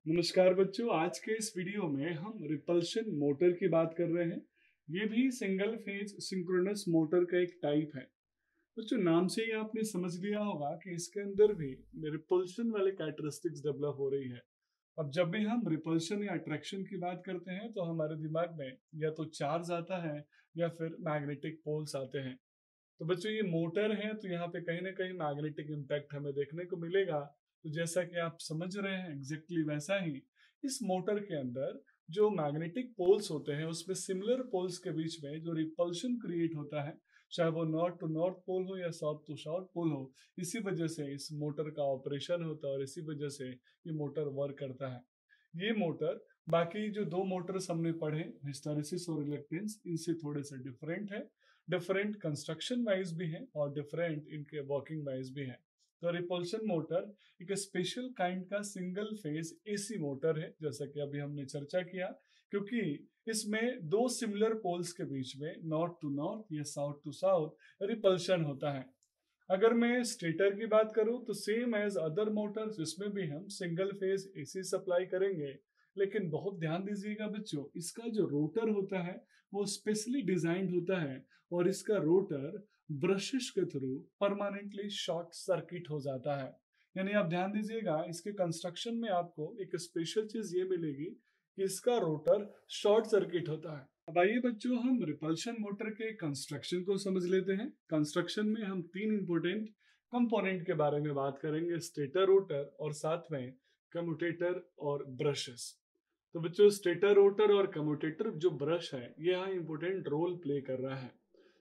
नमस्कार बच्चों, आज के इस वीडियो में हम रिपल्शन मोटर की बात कर रहे हैं। ये भी सिंगल फेज सिंक्रोनस मोटर का एक टाइप है। बच्चों, नाम से ही आपने समझ लिया होगा कि इसके अंदर भी रिपल्शन वाले कैरेक्टरिस्टिक्स डेवलप हो रही है। अब जब भी हम रिपल्शन या अट्रैक्शन की बात करते हैं तो हमारे दिमाग में या तो चार्ज आता है या फिर मैग्नेटिक पोल्स आते हैं। तो बच्चों, ये मोटर है तो यहाँ पे कहीं ना कहीं मैग्नेटिक इम्पैक्ट हमें देखने को मिलेगा। तो जैसा कि आप समझ रहे हैं एग्जैक्टली वैसा ही इस मोटर के अंदर जो मैग्नेटिक पोल्स होते हैं उसमें सिमिलर पोल्स के बीच में जो रिपल्शन क्रिएट होता है, चाहे वो नॉर्थ टू नॉर्थ पोल हो या साउथ टू साउथ पोल हो, इसी वजह से इस मोटर का ऑपरेशन होता है और इसी वजह से ये मोटर वर्क करता है। ये मोटर बाकी जो दो मोटर्स हमने पढ़े, हिस्टैरिसीस और रिलक्टेंस, इनसे थोड़े से डिफरेंट है। डिफरेंट कंस्ट्रक्शन वाइज भी है और डिफरेंट इनके वर्किंग वाइज भी है। तो रिपल्शन मोटर एक स्पेशल काइंड का सिंगल फेज एसी मोटर है, जैसा कि अभी हमने चर्चा किया, क्योंकि इसमें दो सिमिलर पोल्स के बीच में नॉर्थ टू नॉर्थ या साउथ टू साउथ रिपल्शन होता है। अगर मैं स्टेटर की बात करूं तो सेम एज अदर मोटर्स इसमें भी हम सिंगल फेज एसी सप्लाई करेंगे। लेकिन बहुत ध्यान दीजिएगा बच्चों, इसका जो रोटर होता है वो स्पेशली डिजाइंड होता है और इसका रोटर ब्रशेस के थ्रू परमानेंटली शॉर्ट सर्किट हो जाता है। यानी आप ध्यान दीजिएगा, इसके कंस्ट्रक्शन में आपको एक स्पेशल चीज ये मिलेगी कि इसका रोटर शॉर्ट सर्किट होता है। अब आइए बच्चों, हम रिपल्शन मोटर के कंस्ट्रक्शन को समझ लेते हैं। कंस्ट्रक्शन में हम तीन इंपॉर्टेंट कंपोनेंट के बारे में बात करेंगे, स्टेटर, रोटर और साथ में कम्यूटेटर और ब्रशेस। तो बच्चों, स्टेटर, रोटर और कम्यूटेटर जो ब्रश है ये यहाँ इंपॉर्टेंट रोल प्ले कर रहा है।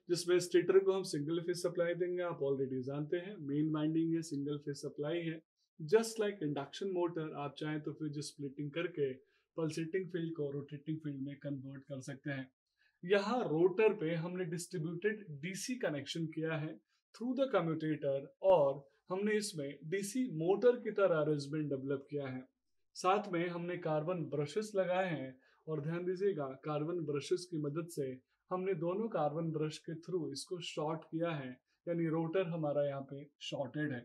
जिसमें स्टेटर को हम सिंगल फेज सप्लाई देंगे, आप ऑलरेडी जानते हैं, मेन वाइंडिंग है, सिंगल फेज सप्लाई है। जस्ट लाइक इंडक्शन मोटर, आप चाहें तो फिर स्प्लिटिंग करके पल्सेटिंग फील्ड को रोटेटिंग फील्ड में कन्वर्ट कर सकते हैं। यहाँ रोटर पे हमने डिस्ट्रीब्यूटेड डीसी कनेक्शन किया है थ्रू द कम्यूटेटर, और हमने इसमें डीसी मोटर की तरह अरेंजमेंट डेवलप किया है। साथ में हमने कार्बन ब्रशेस लगाए हैं, और ध्यान दीजिएगा कार्बन ब्रशेस की मदद से हमने दोनों कार्बन ब्रश के थ्रू इसको शॉर्ट किया है, यानी रोटर हमारा यहाँ पे शॉर्टेड है।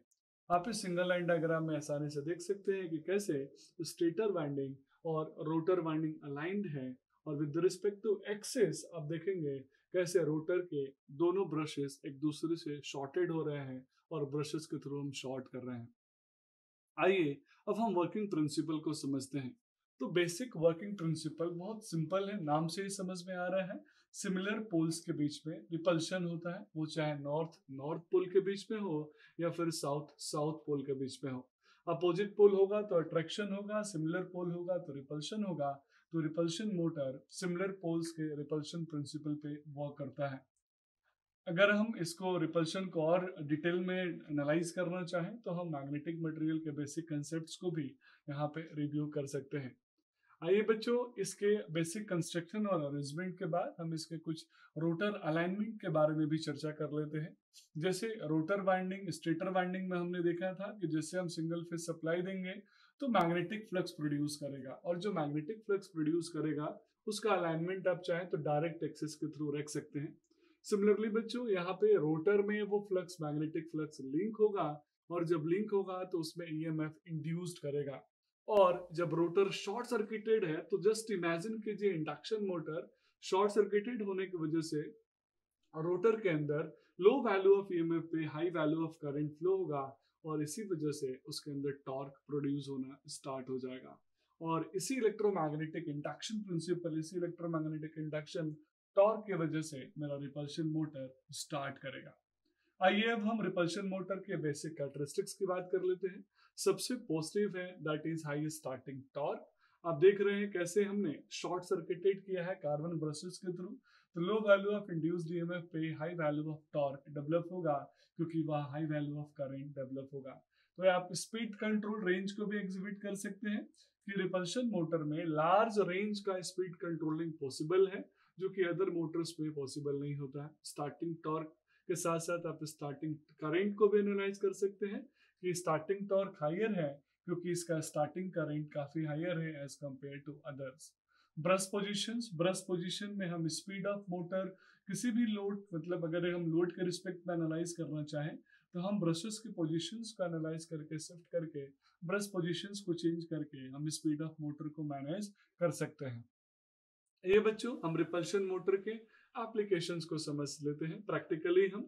आप इस सिंगल लाइन डायग्राम में आसानी से देख सकते हैं कि कैसे स्टेटर वाइंडिंग और रोटर वाइंडिंग अलाइंड है, और विद रिस्पेक्ट टू एक्सिस आप देखेंगे कैसे रोटर के दोनों ब्रशेस एक दूसरे से शॉर्टेड हो रहे हैं और ब्रशेस के थ्रू हम शॉर्ट कर रहे हैं। आइए अब हम वर्किंग प्रिंसिपल को समझते हैं। तो बेसिक वर्किंग प्रिंसिपल बहुत सिंपल है, नाम से ही समझ में आ रहा है। सिमिलर पोल्स के बीच में रिपल्शन होता है, वो चाहे नॉर्थ नॉर्थ पोल के बीच में हो या फिर साउथ साउथ पोल के बीच में हो। अपोजिट पोल होगा तो अट्रैक्शन होगा, सिमिलर पोल होगा तो रिपल्शन होगा। तो रिपल्शन मोटर सिमिलर पोल्स के रिपल्शन प्रिंसिपल पे वर्क करता है। अगर हम इसको रिपल्शन को और डिटेल में एनालाइज करना चाहें तो हम मैग्नेटिक मटेरियल के बेसिक कंसेप्ट्स को भी यहाँ पे रिव्यू कर सकते हैं। आइए बच्चों, इसके बेसिक कंस्ट्रक्शन और अरेंजमेंट के बाद हम इसके कुछ रोटर अलाइनमेंट के बारे में भी चर्चा कर लेते हैं। जैसे रोटर वाइंडिंग, स्टेटर वाइंडिंग में हमने देखा था कि जैसे हम सिंगल फेज सप्लाई देंगे तो मैग्नेटिक फ्लक्स प्रोड्यूस करेगा, और जो मैग्नेटिक फ्लक्स प्रोड्यूस करेगा उसका अलाइनमेंट आप चाहें तो डायरेक्ट एक्सिस के थ्रू रख सकते हैं। सिमिलरली बच्चों, यहाँ पे रोटर में वो फ्लक्स मैग्नेटिक फ्लक्स लिंक होगा, और जब लिंक होगा तो उसमें ईएमएफ इंड्यूस्ड करेगा। और जब रोटर शॉर्ट सर्किटेड है तो जस्ट इमेजिन कीजिए इंडक्शन मोटर शॉर्ट सर्किटेड होने की वजह से रोटर के अंदर लो वैल्यू ऑफ ईएमएफ पे high value of current flow होगा, और इसी वजह से उसके अंदर टॉर्क प्रोड्यूस होना स्टार्ट हो जाएगा। और इसी इलेक्ट्रोमैग्नेटिक इंडक्शन प्रिंसिपल, इसी इलेक्ट्रोमैग्नेटिक इंडक्शन टॉर्क की वजह से मेरा रिपल्शन मोटर स्टार्ट करेगा। आइए अब हम रिपल्शन मोटर के बेसिक कैरेक्टरिस्टिक्स की बात कर लेते हैं। सबसे पॉजिटिव है that is high starting torque. आप देख रहे हैं कैसे हमने शॉर्ट सर्किटेड किया है कार्बन ब्रशेस के थ्रू, तो low value of induced EMF पे high value of torque develop होगा, क्योंकि वह high value of current develop होगा। तो आप स्पीड कंट्रोल रेंज को भी एग्जिबिट कर सकते हैं कि रिपल्शन मोटर में लार्ज रेंज का स्पीड कंट्रोलिंग पॉसिबल है, जो कि अदर मोटर्स में पॉसिबल नहीं होता है। स्टार्टिंग टॉर्क के साथ साथ आप स्टार्टिंग करंट को भी एनालाइज कर सकते हैं कि स्टार्टिंग टॉर्क हायर है क्योंकि इसका स्टार्टिंग करंट काफी हायर है as compared to others. Brush position में हम स्पीड ऑफ मोटर किसी भी लोड, मतलब अगर हम लोड के रिस्पेक्ट में एनालाइज करना चाहें तो हम ब्रशेस की पोजीशंस को एनालाइज करके शिफ्ट करके ब्रश पोजीशंस को चेंज करके हम स्पीड ऑफ मोटर को मैनेज कर सकते हैं। ये बच्चों हम रिपल्शन मोटर के एप्लीकेशंस को समझ लेते हैं। प्रैक्टिकली हम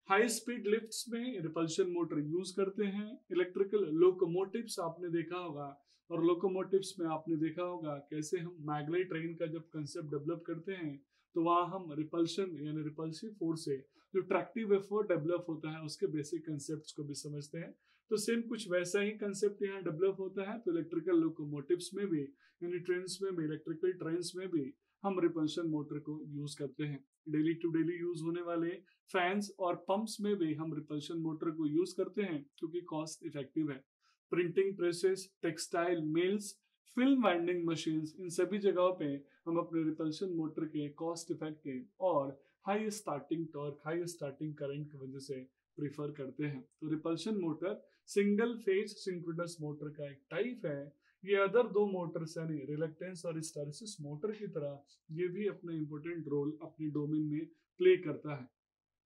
हाई स्पीड लिफ्ट्स में रिपल्शन मोटर यूज करते हैं। इलेक्ट्रिकल लोकोमोटिव्स आपने देखा होगा, और लोकोमोटिव्स में आपने देखा होगा कैसे हम मैग्लेव ट्रेन का जब कंसेप्ट डेवलप करते हैं तो वहाँ हम रिपल्शन यानी रिपल्सिव फोर्स से जो ट्रैक्टिव एफर्ट डेवलप होता है उसके बेसिक कंसेप्ट्स को भी समझते हैं। तो सेम कुछ वैसा ही कंसेप्ट यहाँ डेवलप होता है। तो इलेक्ट्रिकल लोकोमोटिव्स में भी यानी ट्रेन्स में भी, इलेक्ट्रिकल ट्रेन्स में भी हम रिपल्शन मोटर को यूज करते हैं। डेली टू डेली यूज होने वाले फैंस और पंप्स में भी हम रिपल्शन मोटर को यूज करते हैं क्योंकि कॉस्ट इफेक्टिव है। Printing presses, textile mills, film winding machines, इन सभी जगहों पे हम अपने रिपल्शन मोटर के कॉस्ट इफेक्टिव और high starting torque, high starting current की वजह से प्रीफर करते हैं। तो repulsion motor single phase synchronous motor का एक टाइप है। ये अदर दो मोटर्स यानी रिलक्टेंस और हिस्टैरिसीस मोटर की तरह ये भी अपना इंपॉर्टेंट रोल अपने डोमेन में प्ले करता है।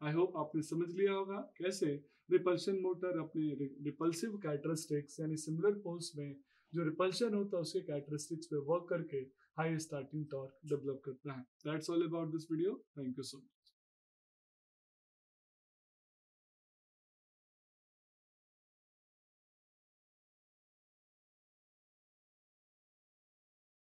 आई होप आपने समझ लिया होगा कैसे रिपल्शन मोटर अपने रिपल्सिव कैरेक्टरिस्टिक्स यानी सिमिलर फोर्स में जो रिपल्शन होता है उसके कैरेक्टरिस्टिक्स पे वर्क करके हाई स्टार्टिंग टॉर्क डेवलप करता है। That's all about this video. Thank you so much.